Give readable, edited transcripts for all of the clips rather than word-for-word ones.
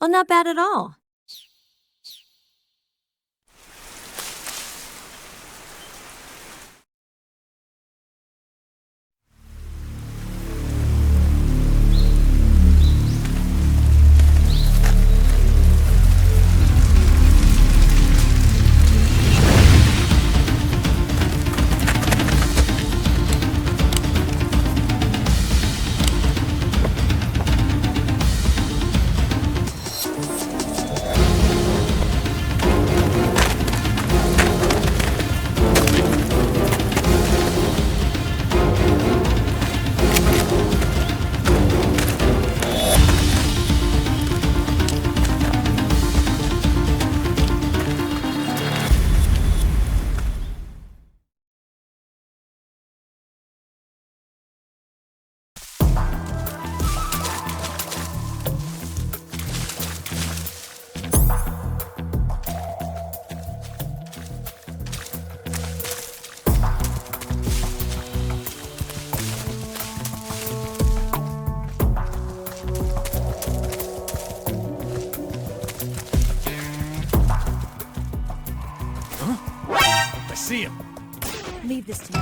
Oh, not bad at all. I see him. Leave this to me.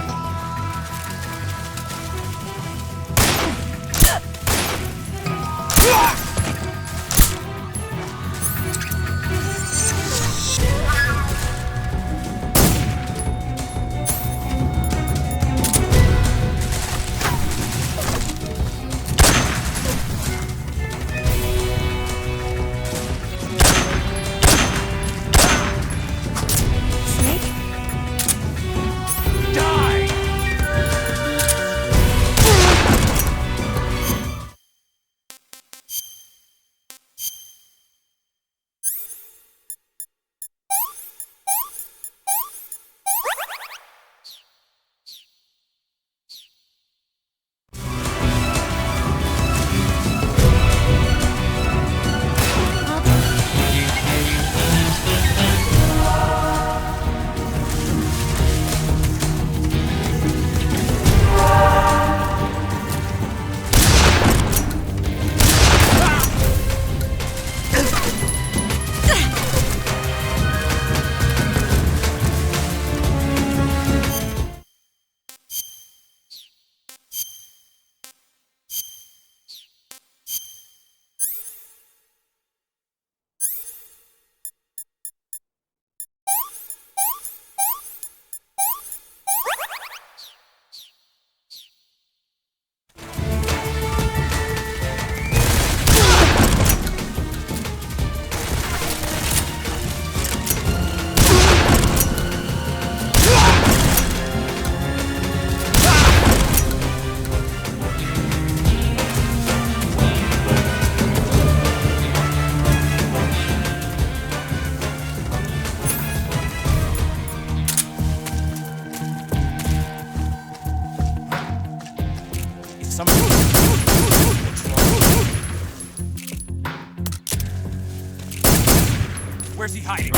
Where's he hiding?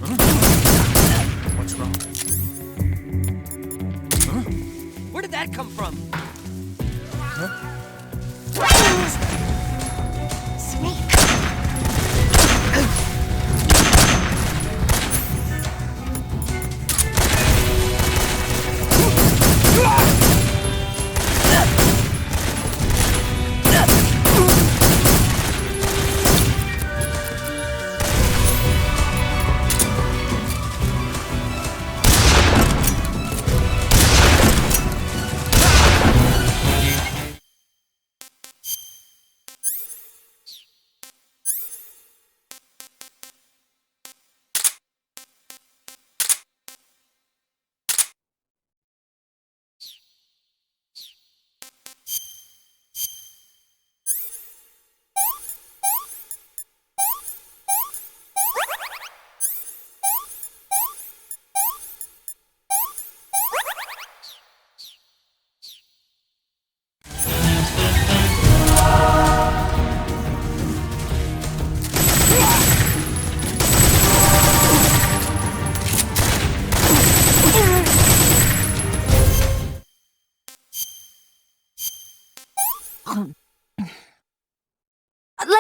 Huh? What's wrong? Huh? Where did that come from? Huh?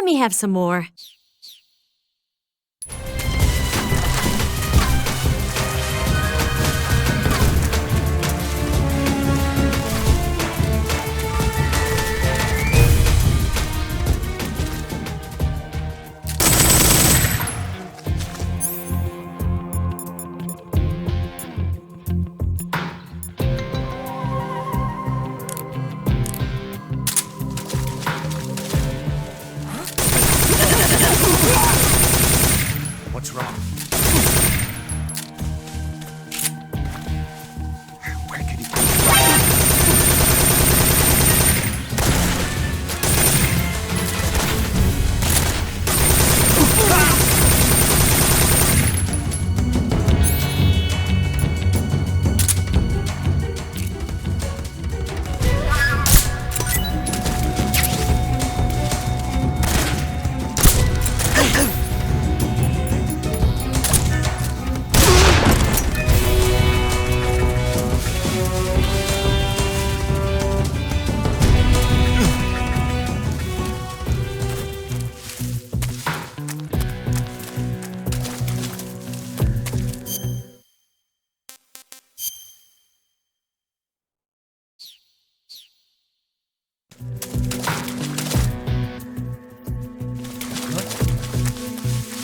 Let me have some more. What's wrong? Where could he be?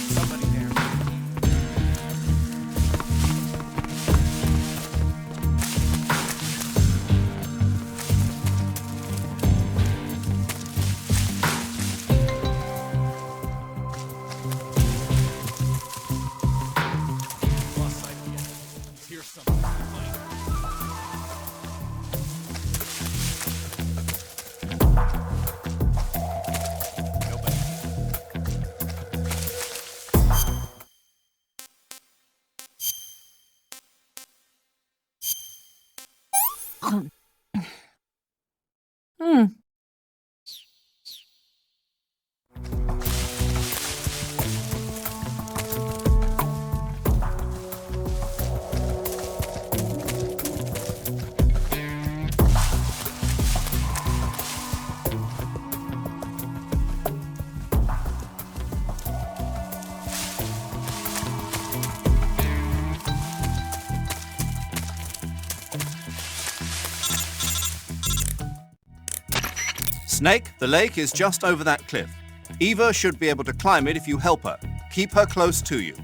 Somebody there. Lost sight of the enemy. Here's something. Hmm. Snake, the lake is just over that cliff. Eva should be able to climb it if you help her. Keep her close to you.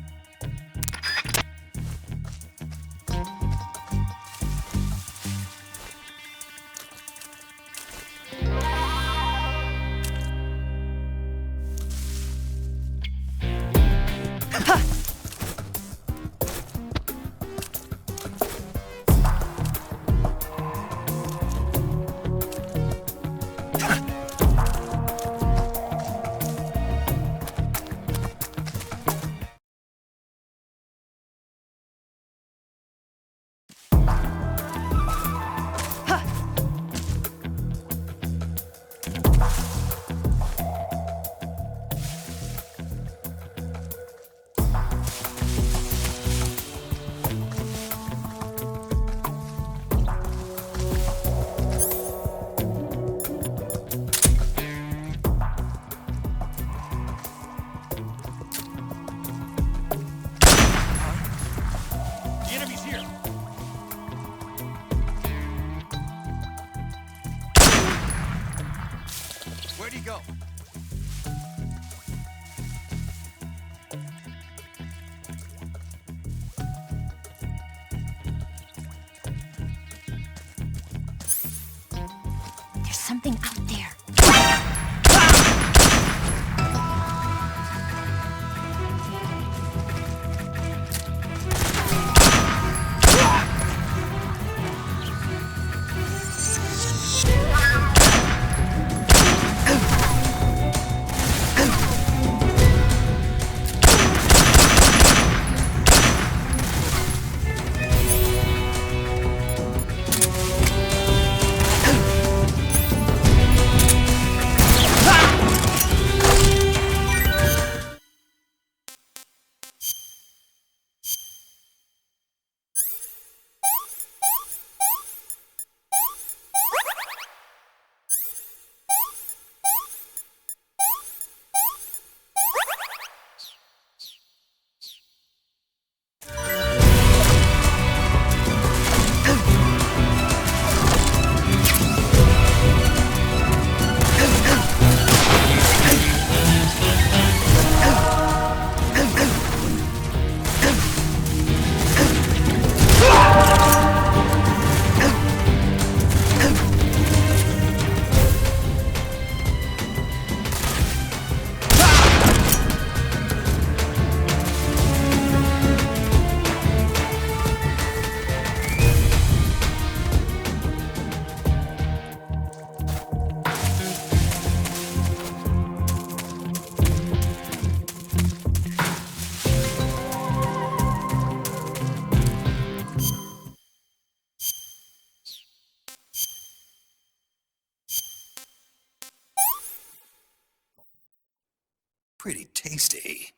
pretty tasty.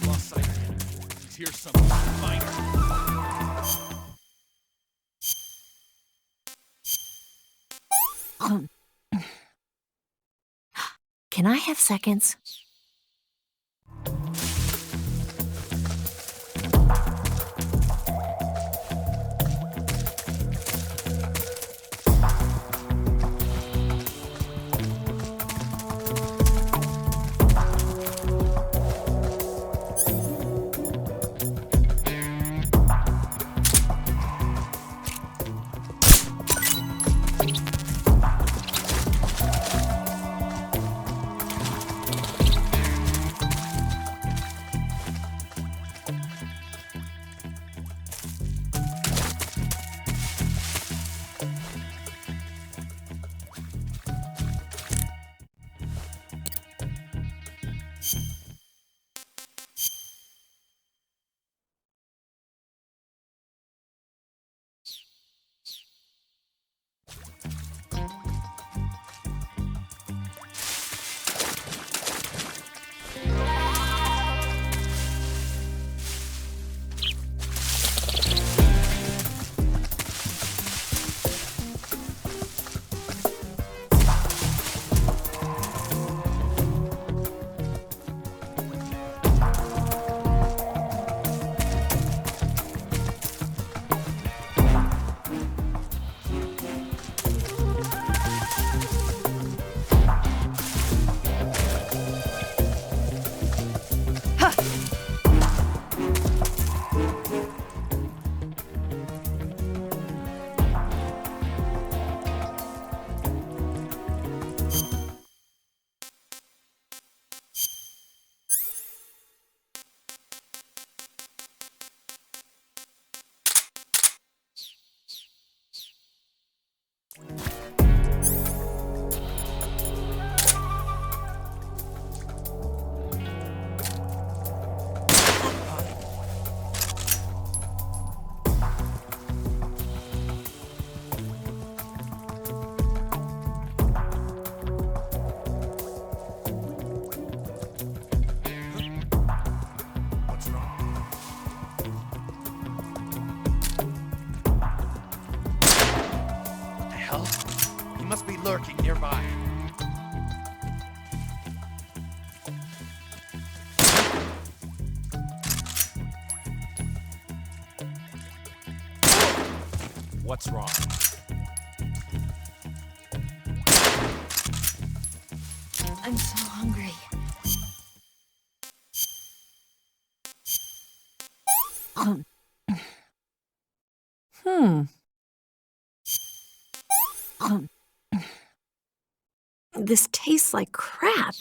Lost sight again. Here's something finer. Can I have seconds? What's wrong? What the hell? He must be lurking nearby. What's wrong? I'm so hungry. Hmm. This tastes like crap.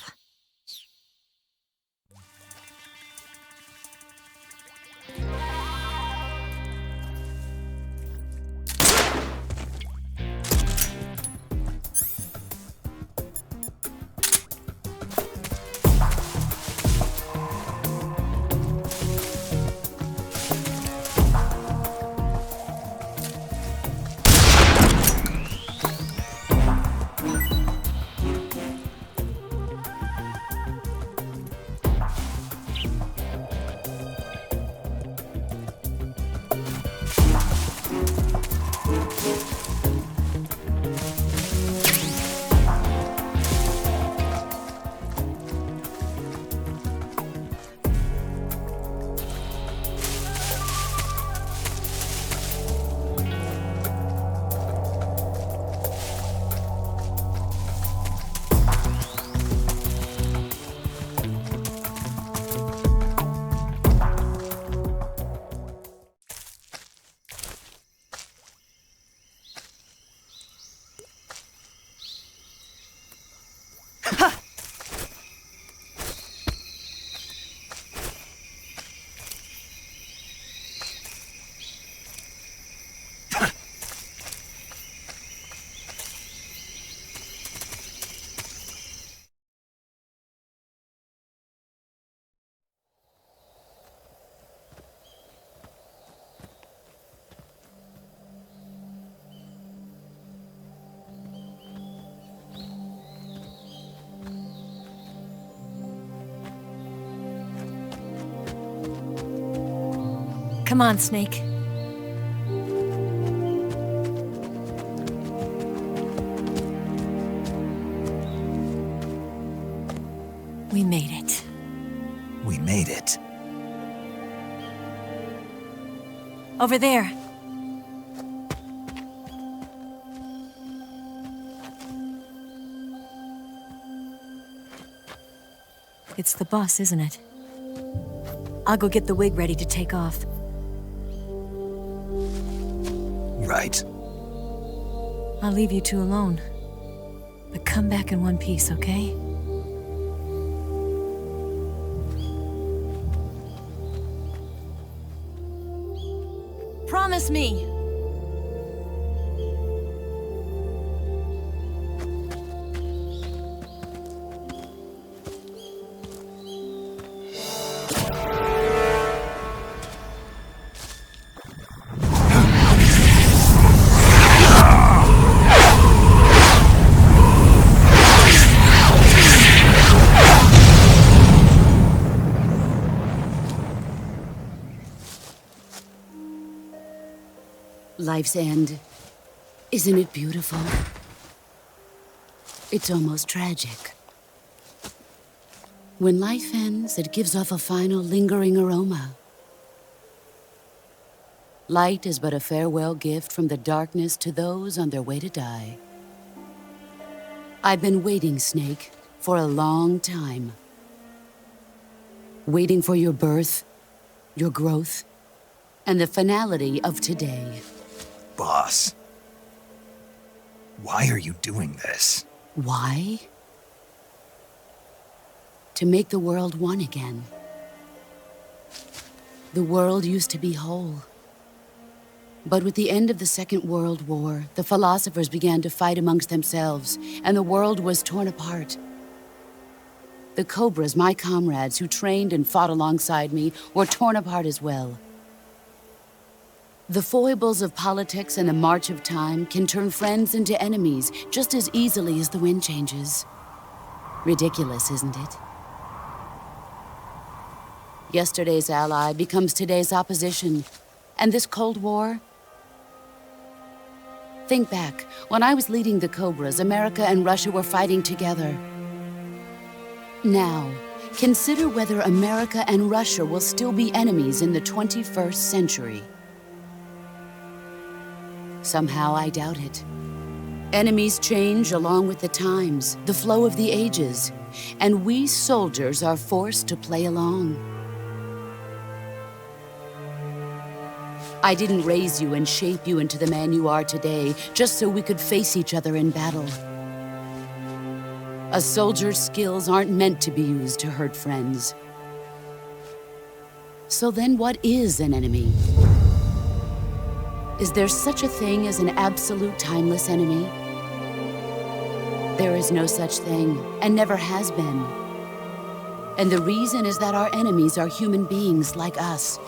Come on, Snake. We made it. We made it. Over there. It's the bus, isn't it? I'll go get the wig ready to take off. Right. I'll leave you two alone. But come back in one piece, okay? Promise me! Life's end. Isn't it beautiful? It's almost tragic. When life ends, it gives off a final lingering aroma. Light is but a farewell gift from the darkness to those on their way to die. I've been waiting, Snake, for a long time. Waiting for your birth, your growth, and the finality of today. Boss. Why are you doing this? Why? To make the world one again. The world used to be whole. But with the end of the Second World War, the philosophers began to fight amongst themselves, and the world was torn apart. The Cobras, my comrades who trained and fought alongside me, were torn apart as well. The foibles of politics and the march of time can turn friends into enemies just as easily as the wind changes. Ridiculous, isn't it? Yesterday's ally becomes today's opposition. And this Cold War? Think back. When I was leading the Cobras, America and Russia were fighting together. Now, consider whether America and Russia will still be enemies in the 21st century. Somehow I doubt it. Enemies change along with the times, the flow of the ages, and we soldiers are forced to play along. I didn't raise you and shape you into the man you are today just so we could face each other in battle. A soldier's skills aren't meant to be used to hurt friends. So then what is an enemy? Is there such a thing as an absolute timeless enemy? There is no such thing, and never has been. And the reason is that our enemies are human beings like us.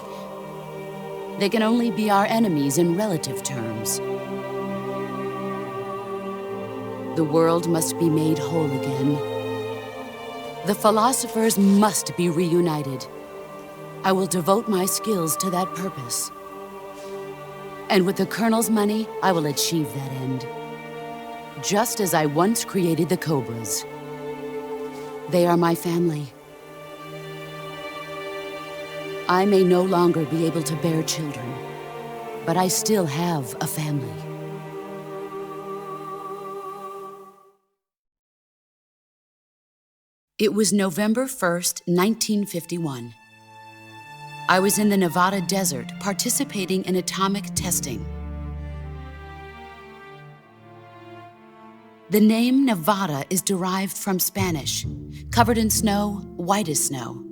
They can only be our enemies in relative terms. The world must be made whole again. The philosophers must be reunited. I will devote my skills to that purpose. And with the Colonel's money, I will achieve that end. Just as I once created the Cobras. They are my family. I may no longer be able to bear children, but I still have a family. It was November 1st, 1951. I was in the Nevada desert participating in atomic testing. The name Nevada is derived from Spanish, covered in snow, white as snow.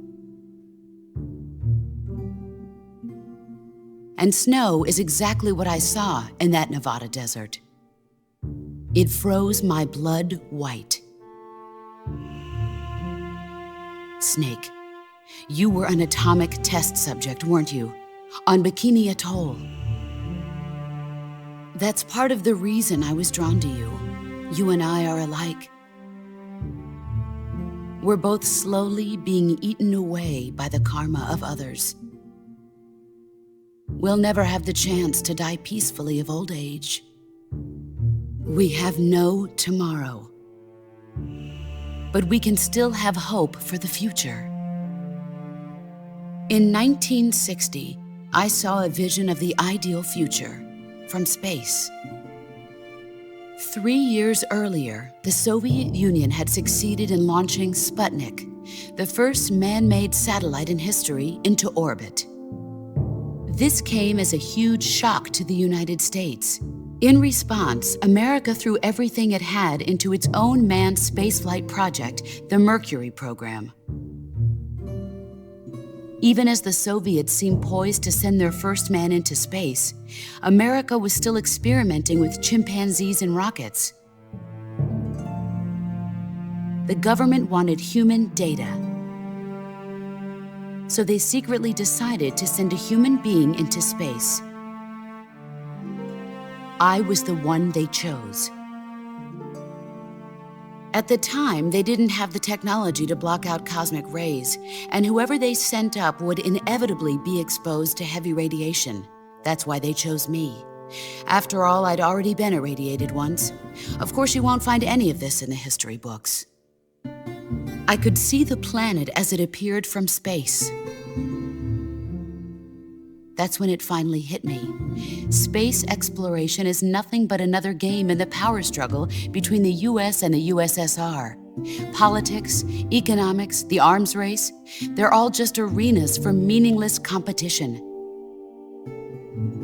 And snow is exactly what I saw in that Nevada desert. It froze my blood white. Snake, you were an atomic test subject, weren't you? On Bikini Atoll. That's part of the reason I was drawn to you. You and I are alike. We're both slowly being eaten away by the karma of others. we'll never have the chance to die peacefully of old age. We have no tomorrow. But we can still have hope for the future. In 1960, I saw a vision of the ideal future from space. 3 years earlier, the Soviet Union had succeeded in launching Sputnik, the first man-made satellite in history, into orbit. This came as a huge shock to the United States. In response, America threw everything it had into its own manned spaceflight project, the Mercury program. Even as the Soviets seemed poised to send their first man into space, America was still experimenting with chimpanzees and rockets. The government wanted human data, so they secretly decided to send a human being into space. I was the one they chose. At the time, they didn't have the technology to block out cosmic rays, and whoever they sent up would inevitably be exposed to heavy radiation. That's why they chose me. After all, I'd already been irradiated once. Of course, you won't find any of this in the history books. I could see the planet as it appeared from space. That's when it finally hit me. Space exploration is nothing but another game in the power struggle between the US and the USSR. Politics, economics, the arms race, they're all just arenas for meaningless competition.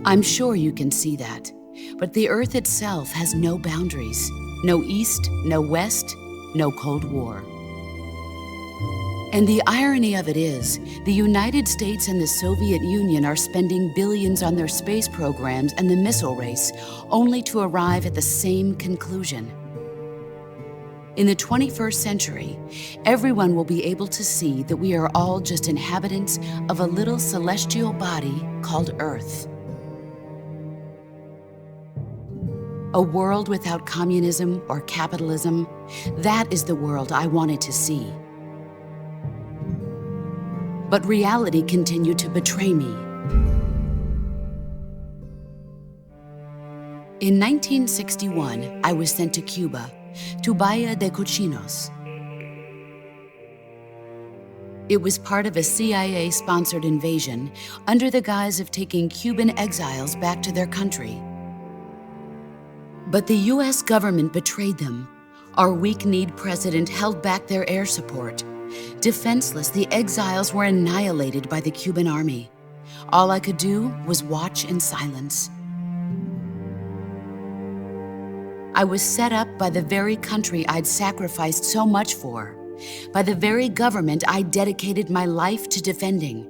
I'm sure you can see that, but the Earth itself has no boundaries. No East, no West, no Cold War. And the irony of it is, the United States and the Soviet Union are spending billions on their space programs and the missile race, only to arrive at the same conclusion. In the 21st century, everyone will be able to see that we are all just inhabitants of a little celestial body called Earth. A world without communism or capitalism, that is the world I wanted to see. But reality continued to betray me. In 1961, I was sent to Cuba, to Bahia de Cochinos. It was part of a CIA-sponsored invasion under the guise of taking Cuban exiles back to their country. But the US government betrayed them. Our weak-kneed president held back their air support. Defenseless, the exiles were annihilated by the Cuban army. All I could do was watch in silence. I was set up by the very country I'd sacrificed so much for, by the very government I dedicated my life to defending.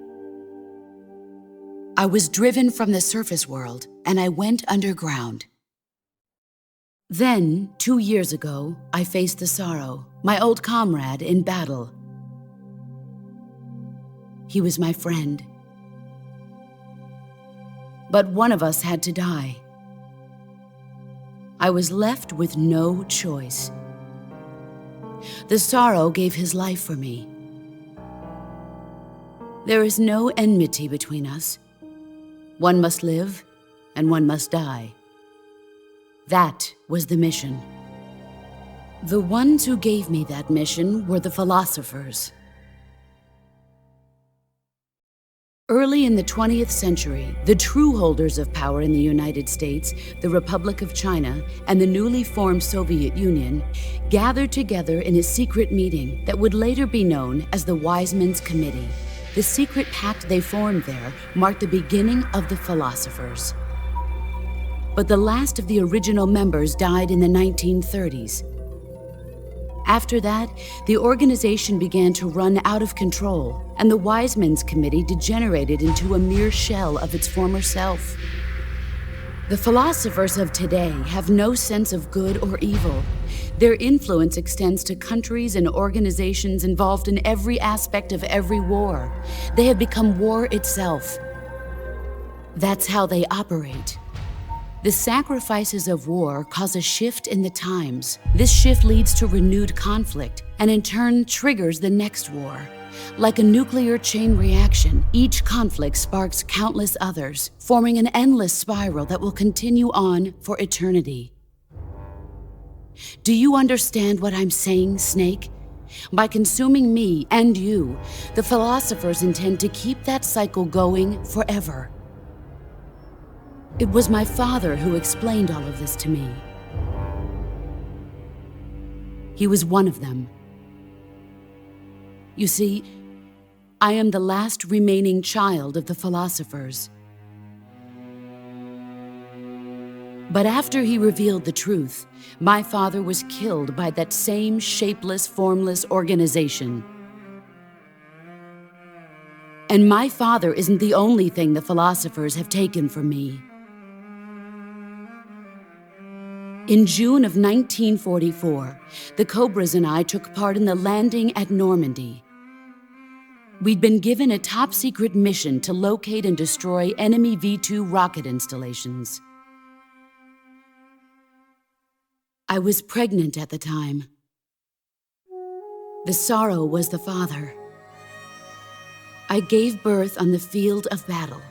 I was driven from the surface world, and I went underground. Then, 2 years ago, I faced the sorrow, my old comrade in battle. He was my friend. But one of us had to die. I was left with no choice. The sorrow gave his life for me. There is no enmity between us. One must live, and one must die. That was the mission. The ones who gave me that mission were the philosophers. Early in the 20th century, the true holders of power in the United States, the Republic of China, and the newly formed Soviet Union gathered together in a secret meeting that would later be known as the Wise Men's Committee. The secret pact they formed there marked the beginning of the philosophers. But the last of the original members died in the 1930s. After that, the organization began to run out of control, and the Wise Men's Committee degenerated into a mere shell of its former self. The philosophers of today have no sense of good or evil. Their influence extends to countries and organizations involved in every aspect of every war. They have become war itself. That's how they operate. The sacrifices of war cause a shift in the times. This shift leads to renewed conflict, and in turn triggers the next war. Like a nuclear chain reaction, each conflict sparks countless others, forming an endless spiral that will continue on for eternity. Do you understand what I'm saying, Snake? By consuming me and you, the philosophers intend to keep that cycle going forever. It was my father who explained all of this to me. He was one of them. You see, I am the last remaining child of the philosophers. But after he revealed the truth, my father was killed by that same shapeless, formless organization. And my father isn't the only thing the philosophers have taken from me. In June of 1944, the Cobras and I took part in the landing at Normandy. We'd been given a top-secret mission to locate and destroy enemy V-2 rocket installations. I was pregnant at the time. The sorrow was the father. I gave birth on the field of battle.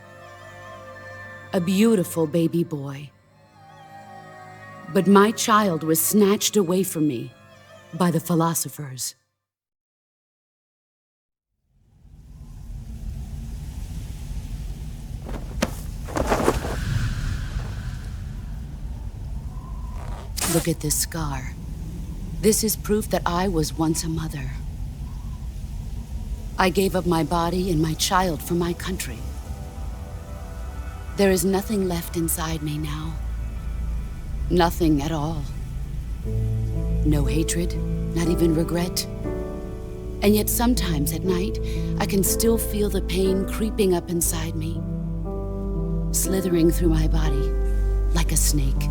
A beautiful baby boy. But my child was snatched away from me by the philosophers. Look at this scar. This is proof that I was once a mother. I gave up my body and my child for my country. There is nothing left inside me now. Nothing at all. No hatred, not even regret. And yet sometimes at night, I can still feel the pain creeping up inside me, slithering through my body like a snake.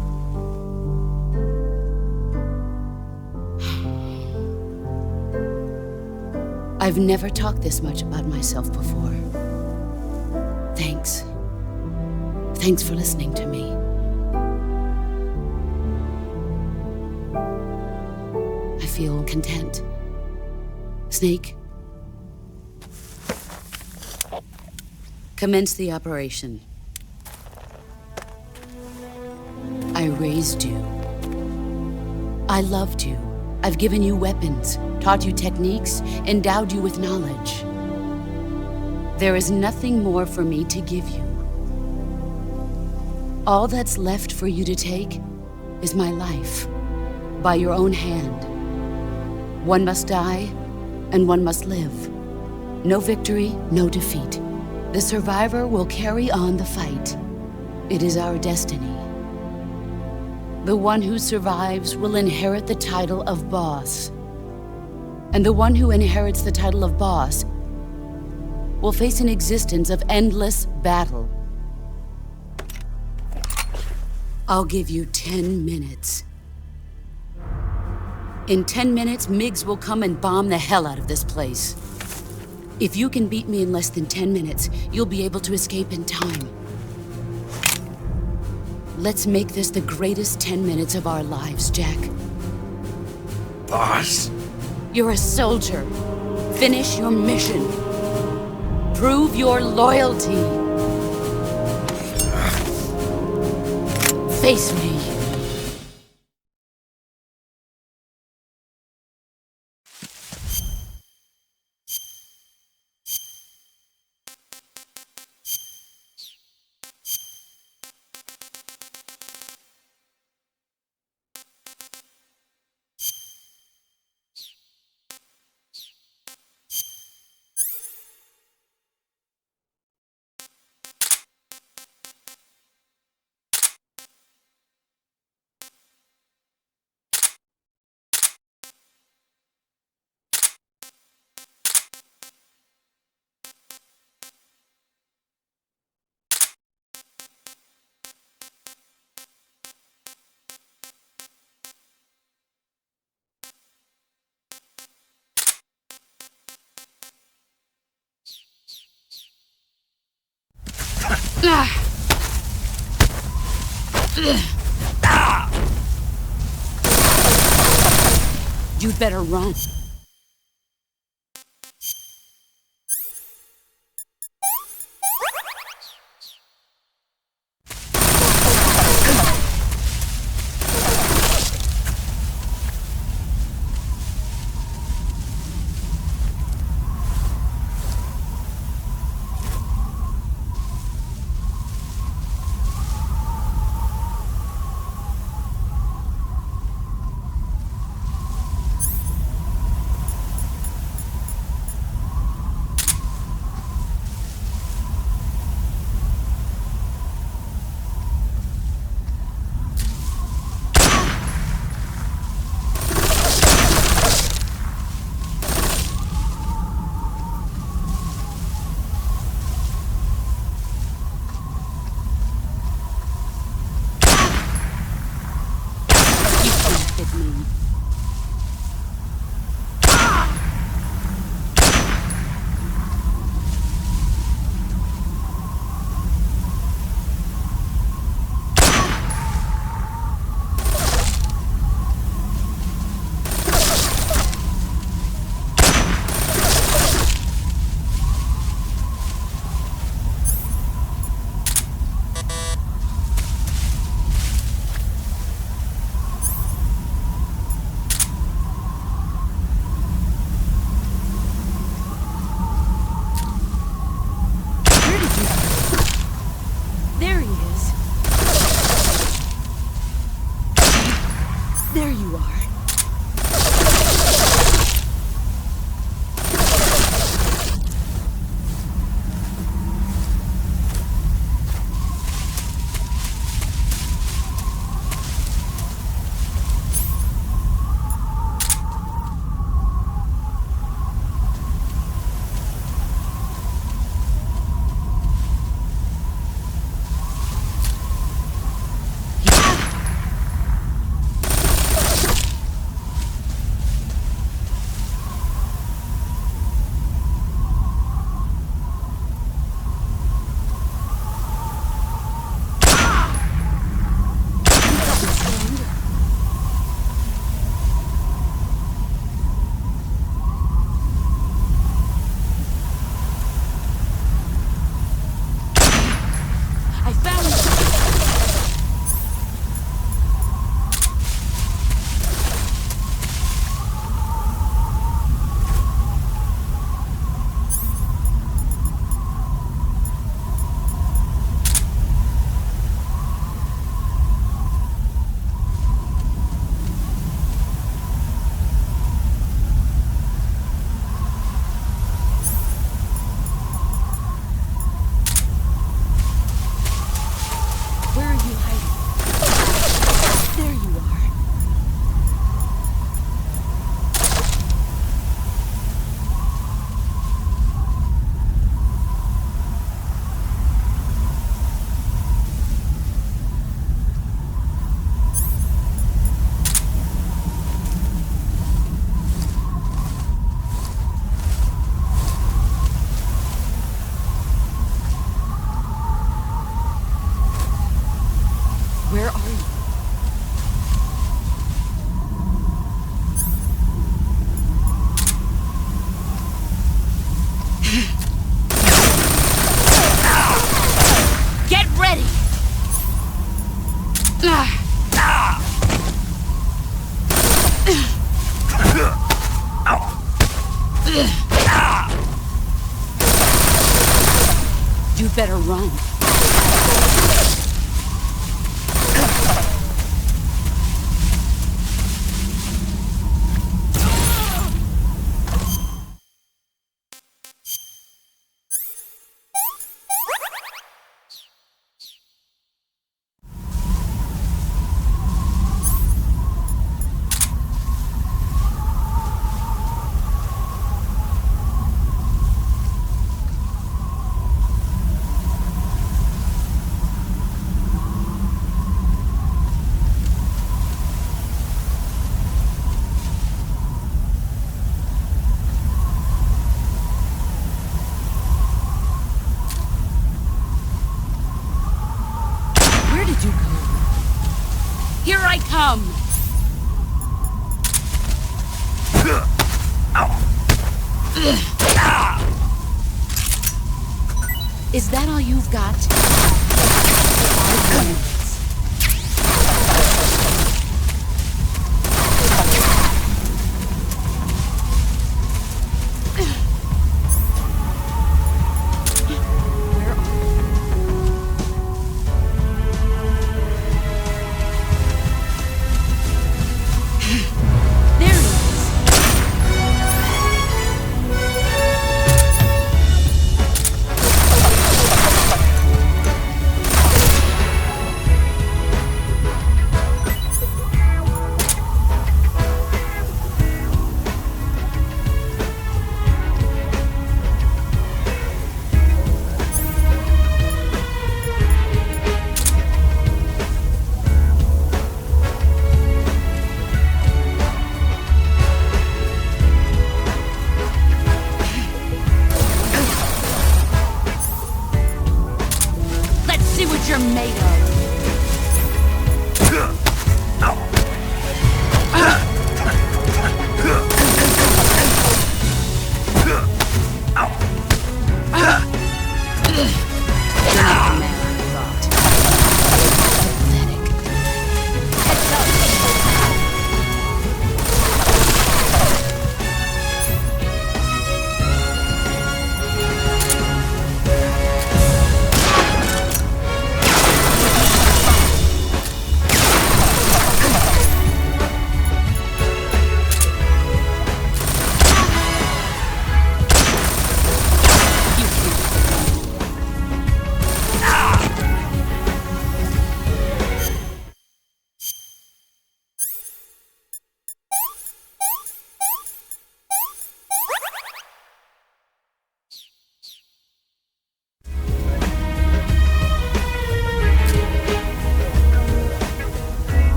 I've never talked this much about myself before. Thanks. Thanks for listening to me. I feel content. Snake, commence the operation. I raised you. I loved you. I've given you weapons, taught you techniques, endowed you with knowledge. There is nothing more for me to give you. All that's left for you to take is my life, by your own hand. One must die, and one must live. No victory, no defeat. The survivor will carry on the fight. It is our destiny. The one who survives will inherit the title of boss. And the one who inherits the title of boss will face an existence of endless battle. I'll give you 10 minutes. In 10 minutes, MiGs will come and bomb the hell out of this place. If you can beat me in less than 10 minutes, you'll be able to escape in time. Let's make this the greatest 10 minutes of our lives, Jack. Boss. You're a soldier. Finish your mission. Prove your loyalty. Face me. You'd better run. There you are. I found it! Where are you hiding? There you are. Where are you? Get ready! You better run. Where did you go? Here I come! Is that all you've got? 5 minutes. Where are you? There he is.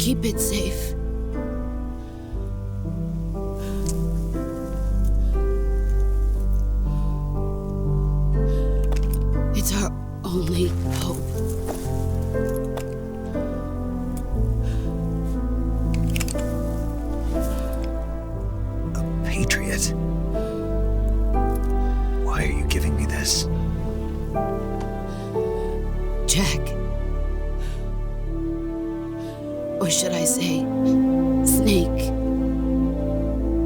Keep it safe. It's our only hope. A patriot? Why are you giving me this? Jack. Or should I say, Snake.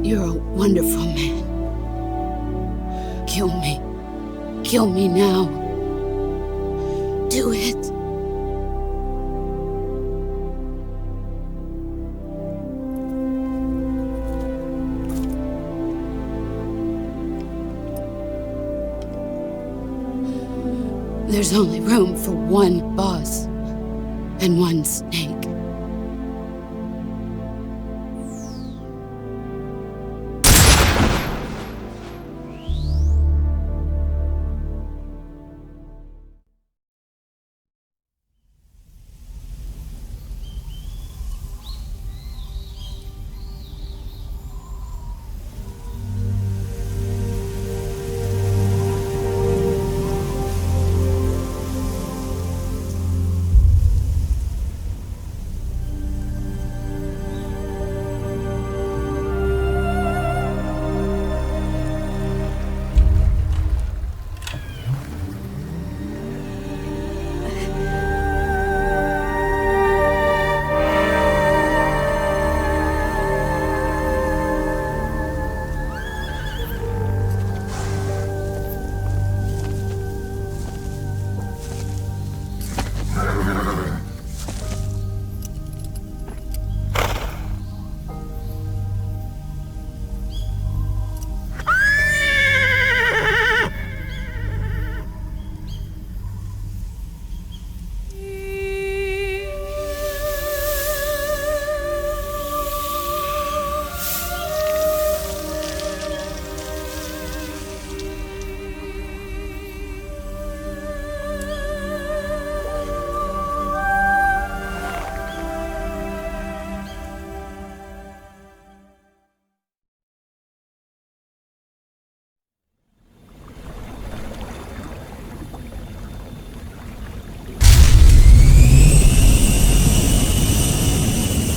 You're a wonderful man. Kill me. Kill me now. Do it. There's only room for one boss and one snake.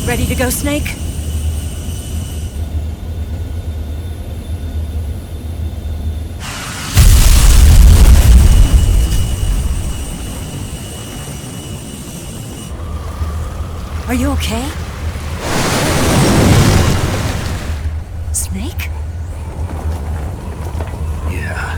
Ready to go, Snake? Are you okay? Snake? Yeah.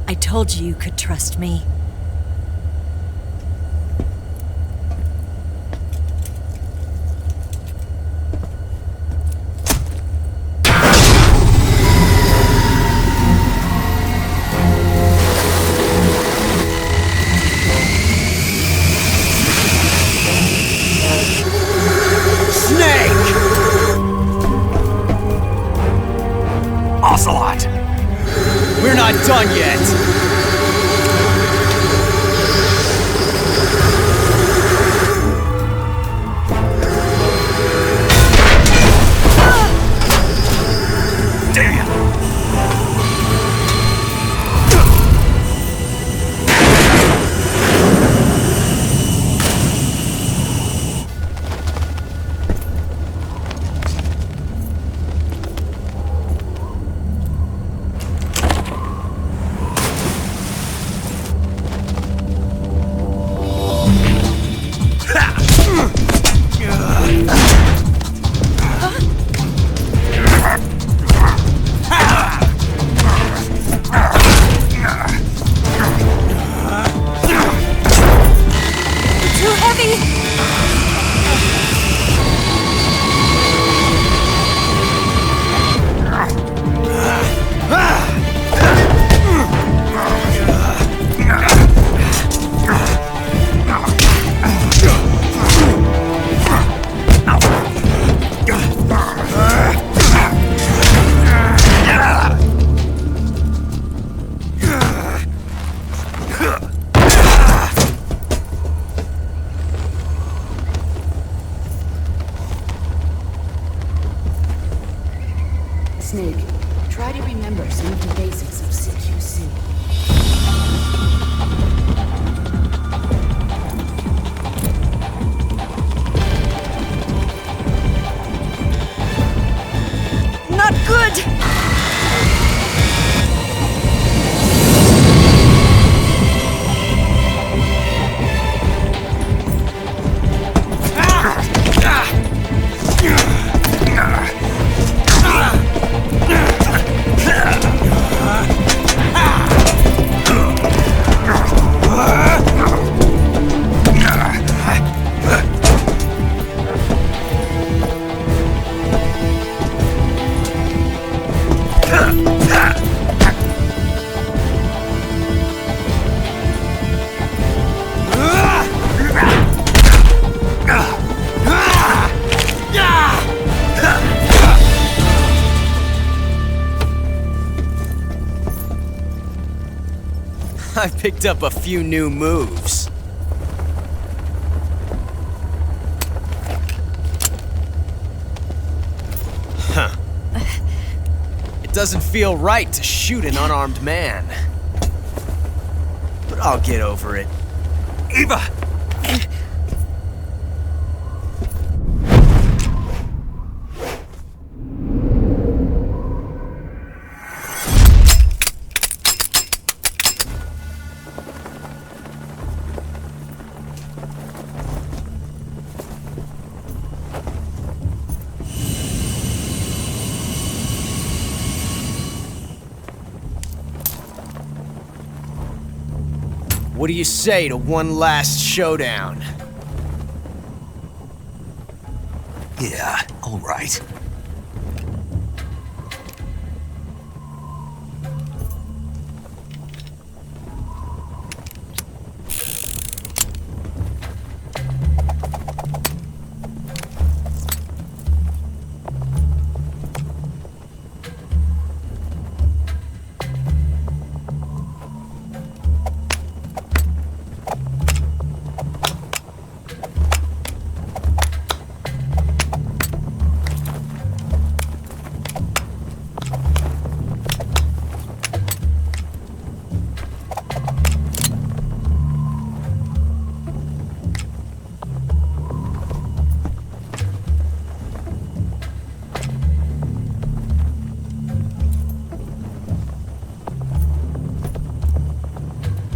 I told you you could trust me. Ocelot! We're not done yet! I picked up a few new moves. Huh. It doesn't feel right to shoot an unarmed man. But I'll get over it. Eva! What do you say to one last showdown? Yeah, all right.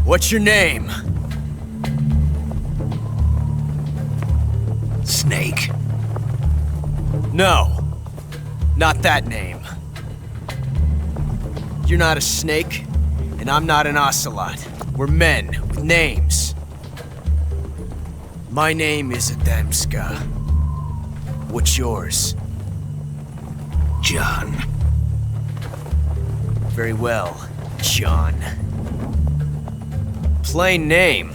What's your name? Snake. No, not that name. You're not a snake, and I'm not an ocelot. We're men with names. My name is Adamska. What's yours? John. Very well, John. Plain name,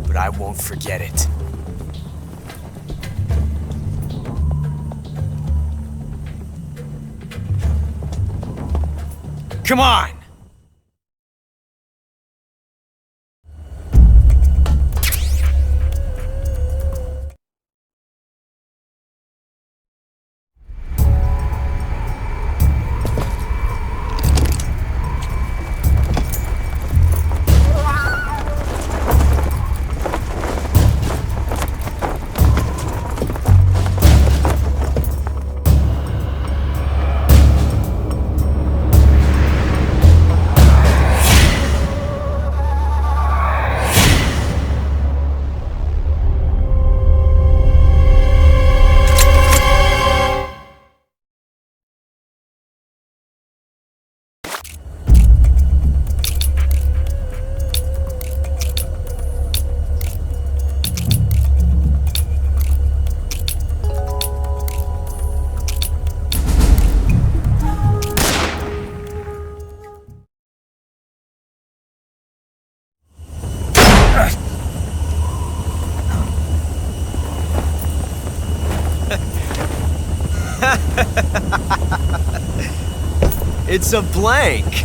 but I won't forget it. Come on! It's a blank!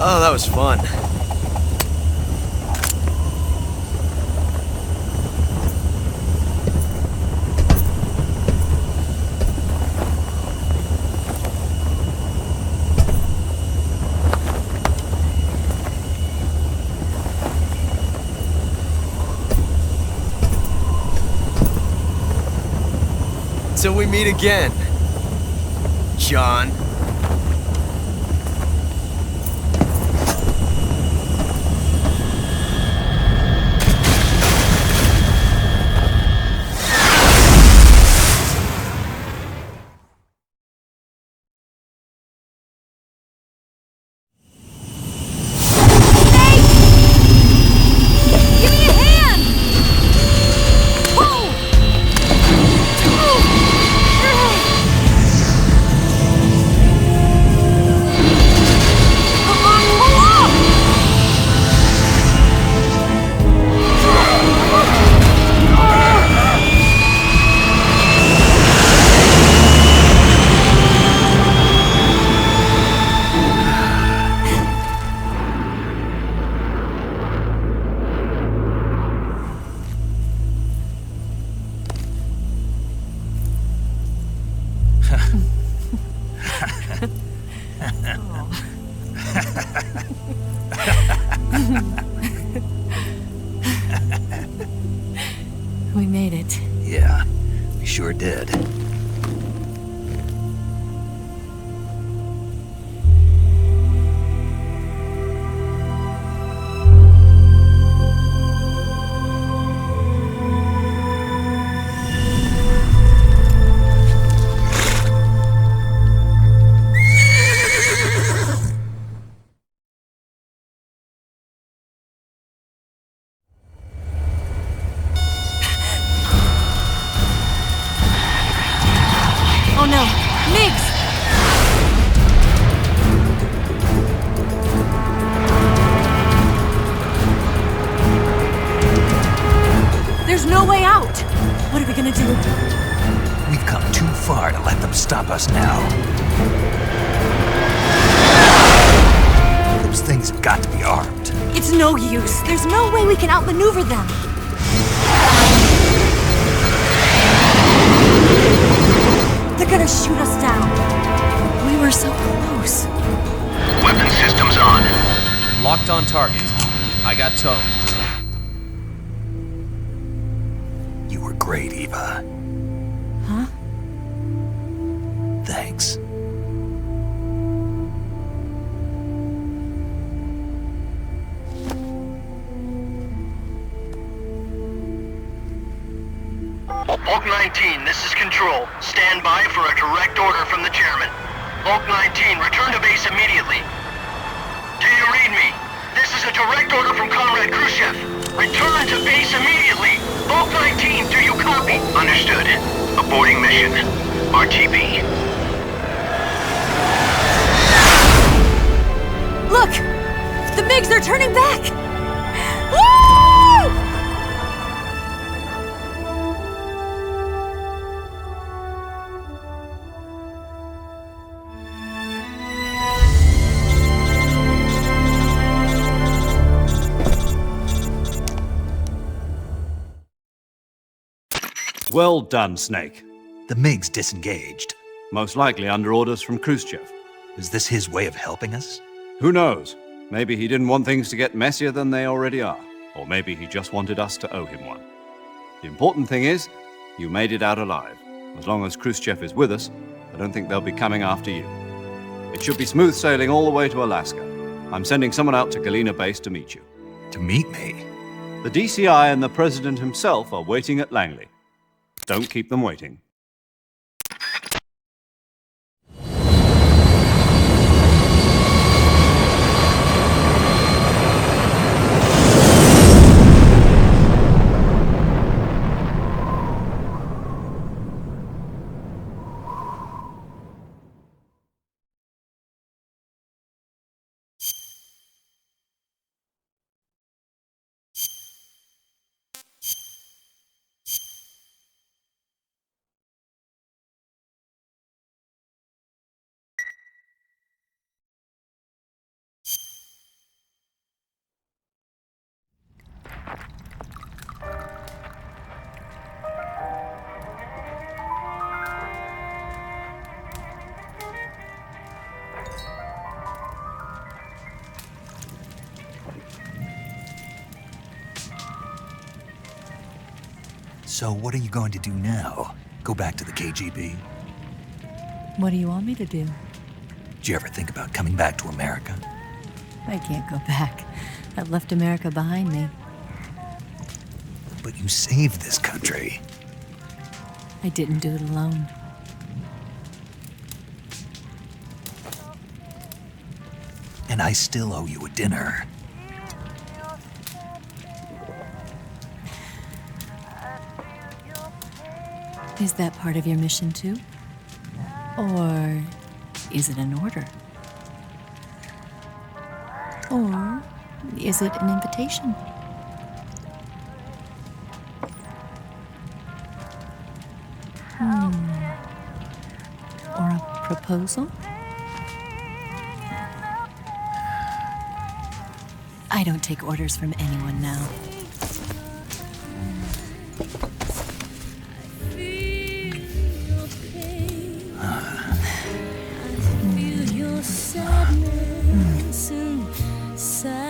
Oh, that was fun. Till we meet again, John. Give me a hand! Whoa! We made it. Yeah, we sure did. Oh no! Migs! There's no way out! What are we gonna do? We've come too far to let them stop us now. Those things have got to be armed. It's no use. There's no way we can outmaneuver them. They're gonna shoot us down. We were so close. Weapon systems on. Locked on target. I got towed. You were great, Eva. Huh? Thanks. Hulk 19, this is Control. Stand by for a direct order from the chairman. Hulk 19, return to base immediately. Do you read me? This is a direct order from Comrade Khrushchev. Return to base immediately. Hulk 19, do you copy? Understood. Aborting mission. RTB. Look! The MiGs are turning back! Woo! Well done, Snake. The MiGs disengaged. Most likely under orders from Khrushchev. Is this his way of helping us? Who knows? Maybe he didn't want things to get messier than they already are. Or maybe he just wanted us to owe him one. The important thing is, you made it out alive. As long as Khrushchev is with us, I don't think they'll be coming after you. It should be smooth sailing all the way to Alaska. I'm sending someone out to Galena Base to meet you. To meet me? The DCI and the President himself are waiting at Langley. Don't keep them waiting. So what are you going to do now? Go back to the KGB? What do you want me to do? Did you ever think about coming back to America? I can't go back. I've left America behind me. But you saved this country. I didn't do it alone. And I still owe you a dinner. Is that part of your mission too? Or is it an order? Or is it an invitation? Or a proposal? I don't take orders from anyone now. Feel your sadness inside.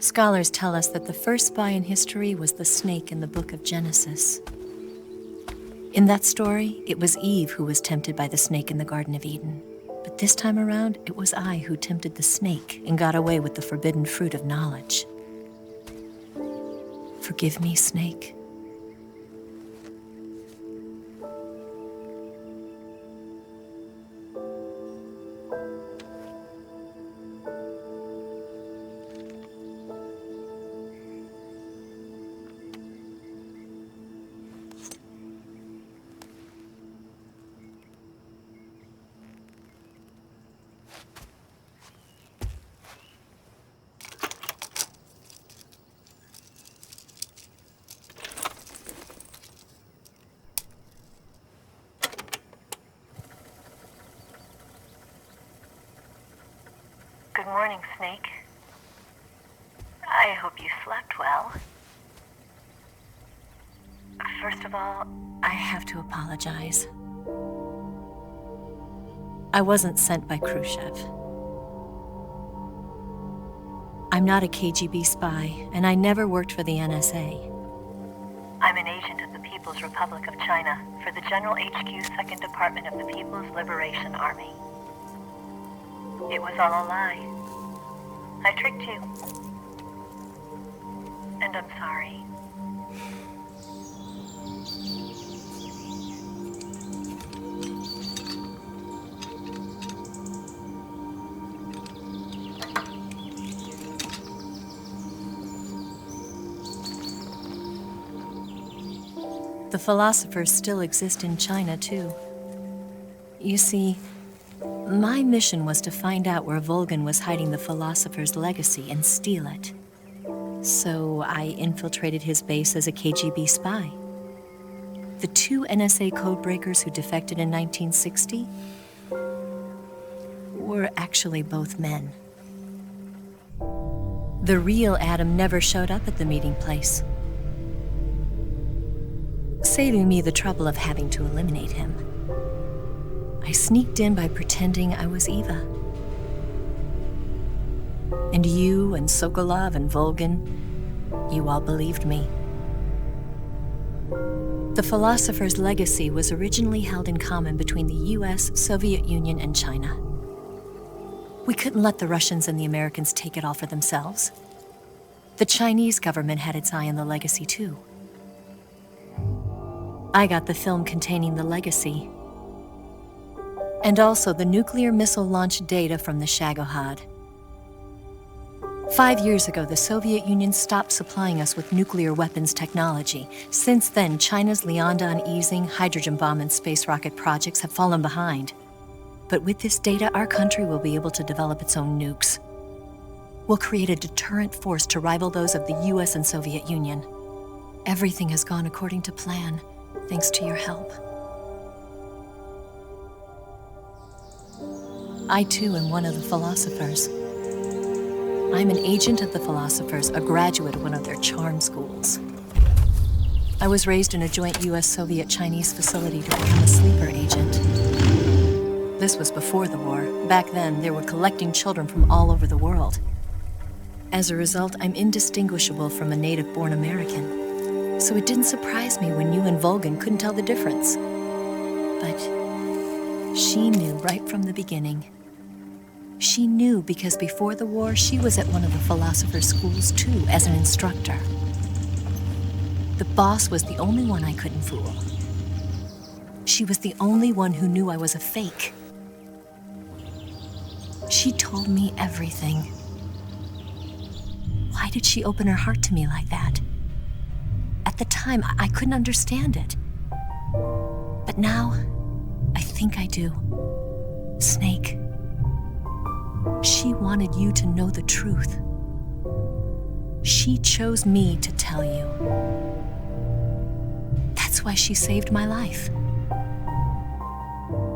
Scholars tell us that the first spy in history was the snake in the book of Genesis. In that story, it was Eve who was tempted by the snake in the Garden of Eden. But this time around, it was I who tempted the snake and got away with the forbidden fruit of knowledge. Forgive me, snake. Good morning, Snake. I hope you slept well. First of all, I have to apologize. I wasn't sent by Khrushchev. I'm not a KGB spy, and I never worked for the NSA. I'm an agent of the People's Republic of China for the General HQ 2nd Department of the People's Liberation Army. It was all a lie. I tricked you. And I'm sorry. The philosophers still exist in China, too. You see, my mission was to find out where Volgin was hiding the philosopher's legacy and steal it. So I infiltrated his base as a KGB spy. The 2 NSA codebreakers who defected in 1960 were actually both men. The real Adam never showed up at the meeting place, saving me the trouble of having to eliminate him. I sneaked in by pretending I was Eva. And you and Sokolov and Volgin, you all believed me. The philosopher's legacy was originally held in common between the US, Soviet Union, and China. We couldn't let the Russians and the Americans take it all for themselves. The Chinese government had its eye on the legacy too. I got the film containing the legacy, and also the nuclear missile launch data from the Shagohod. 5 years ago, the Soviet Union stopped supplying us with nuclear weapons technology. Since then, China's Liaodong easing, hydrogen bomb, and space rocket projects have fallen behind. But with this data, our country will be able to develop its own nukes. We'll create a deterrent force to rival those of the US and Soviet Union. Everything has gone according to plan, thanks to your help. I too am one of the philosophers. I'm an agent of the philosophers, a graduate of one of their charm schools. I was raised in a joint US-Soviet-Chinese facility to become a sleeper agent. This was before the war. Back then, they were collecting children from all over the world. As a result, I'm indistinguishable from a native-born American. So it didn't surprise me when you and Volgin couldn't tell the difference. But she knew right from the beginning. She knew because before the war, she was at one of the philosopher's schools too, as an instructor. The boss was the only one I couldn't fool. She was the only one who knew I was a fake. She told me everything. Why did she open her heart to me like that? At the time, I couldn't understand it. But now, I think I do. Snake. She wanted you to know the truth. She chose me to tell you. That's why she saved my life.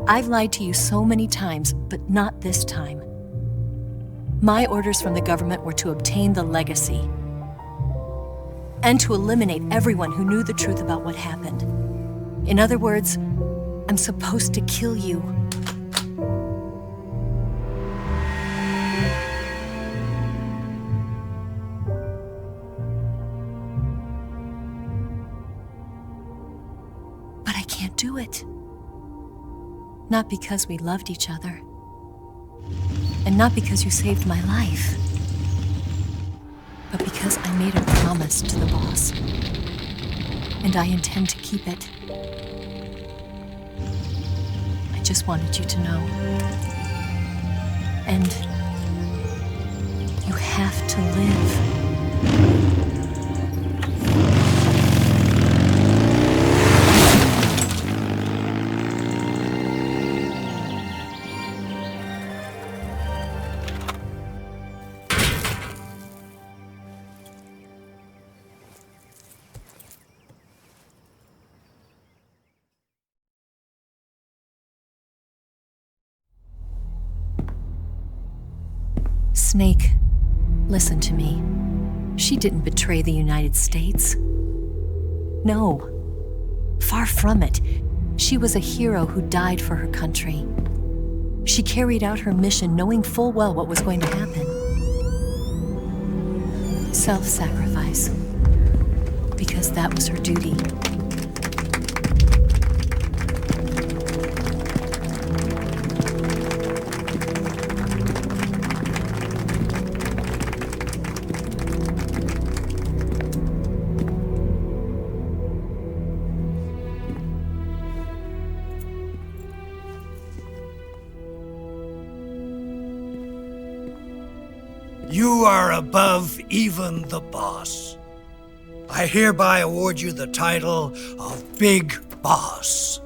I've lied to you so many times, but not this time. My orders from the government were to obtain the legacy and to eliminate everyone who knew the truth about what happened. In other words, I'm supposed to kill you. Not because we loved each other. And not because you saved my life. But because I made a promise to the boss. And I intend to keep it. I just wanted you to know. And you have to live. Snake, listen to me. She didn't betray the United States. No. Far from it. She was a hero who died for her country. She carried out her mission knowing full well what was going to happen. Self-sacrifice. Because that was her duty. You are above even the boss. I hereby award you the title of Big Boss.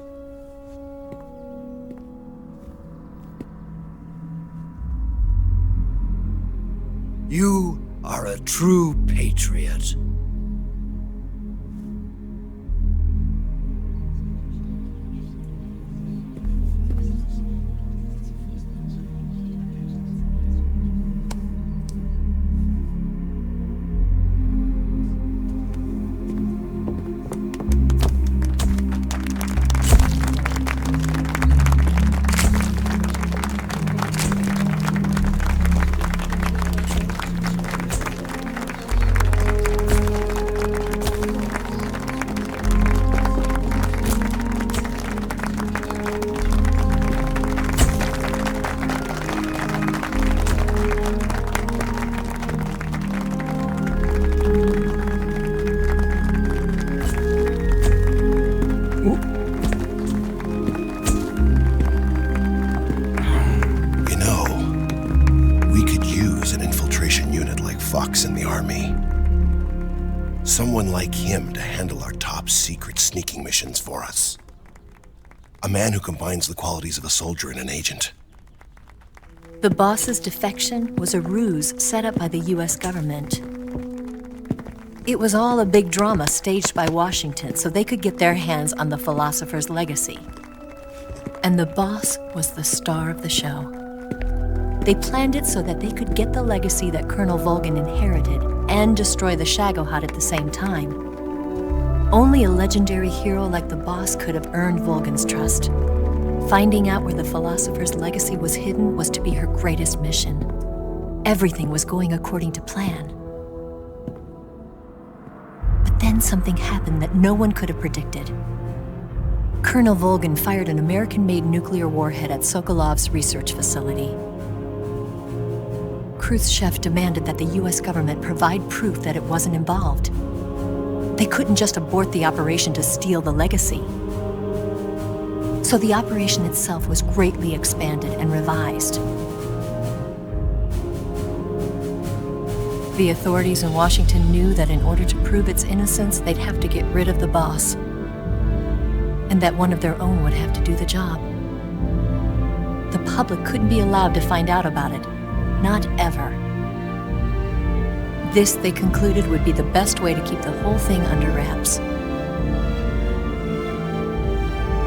You are a true patriot. In the army. Someone like him to handle our top secret sneaking missions for us. A man who combines the qualities of a soldier and an agent. The boss's defection was a ruse set up by the US government. It was all a big drama staged by Washington so they could get their hands on the philosopher's legacy. And the boss was the star of the show. They planned it so that they could get the legacy that Colonel Volgin inherited and destroy the Shagohod at the same time. Only a legendary hero like the boss could have earned Volgin's trust. Finding out where the philosopher's legacy was hidden was to be her greatest mission. Everything was going according to plan. But then something happened that no one could have predicted. Colonel Volgin fired an American-made nuclear warhead at Sokolov's research facility. Khrushchev demanded that the US government provide proof that it wasn't involved. They couldn't just abort the operation to steal the legacy. So the operation itself was greatly expanded and revised. The authorities in Washington knew that in order to prove its innocence, they'd have to get rid of the boss, and that one of their own would have to do the job. The public couldn't be allowed to find out about it. Not ever. This, they concluded, would be the best way to keep the whole thing under wraps.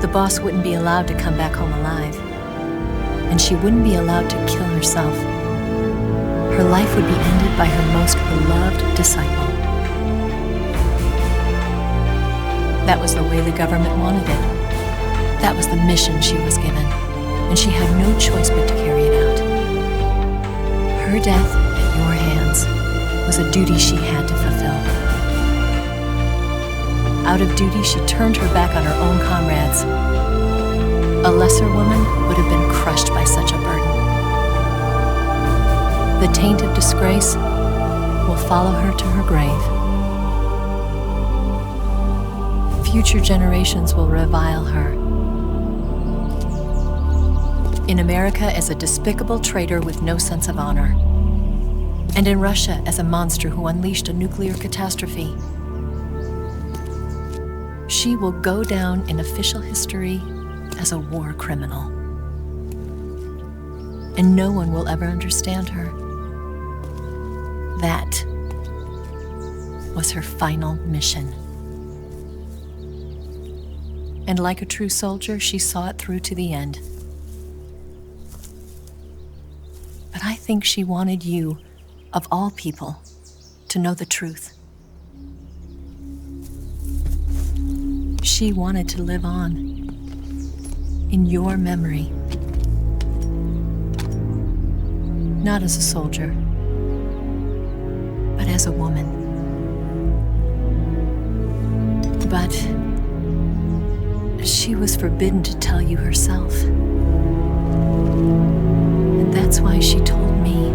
The boss wouldn't be allowed to come back home alive, and she wouldn't be allowed to kill herself. Her life would be ended by her most beloved disciple. That was the way the government wanted it. That was the mission she was given, and she had no choice but to carry it out. Her death at your hands was a duty she had to fulfill. Out of duty, she turned her back on her own comrades. A A lesser woman would have been crushed by such a burden. The taint of disgrace will follow her to her grave. Future generations will revile her. In America as a despicable traitor with no sense of honor. And in Russia as a monster who unleashed a nuclear catastrophe. She will go down in official history as a war criminal. And no one will ever understand her. That was her final mission. And like a true soldier, she saw it through to the end. But I think she wanted you, of all people, to know the truth. She wanted to live on in your memory. Not as a soldier, but as a woman. But she was forbidden to tell you herself. And that's why she told me.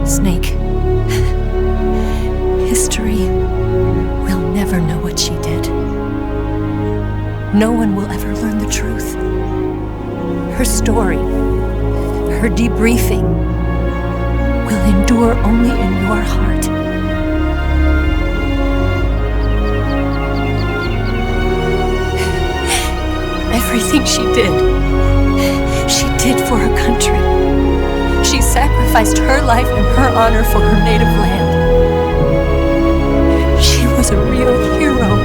Snake, history will never know what she did. No one will ever learn the truth. Her story, her debriefing, will endure only in your heart. Everything she did for her country. She sacrificed her life and her honor for her native land. She was a real hero.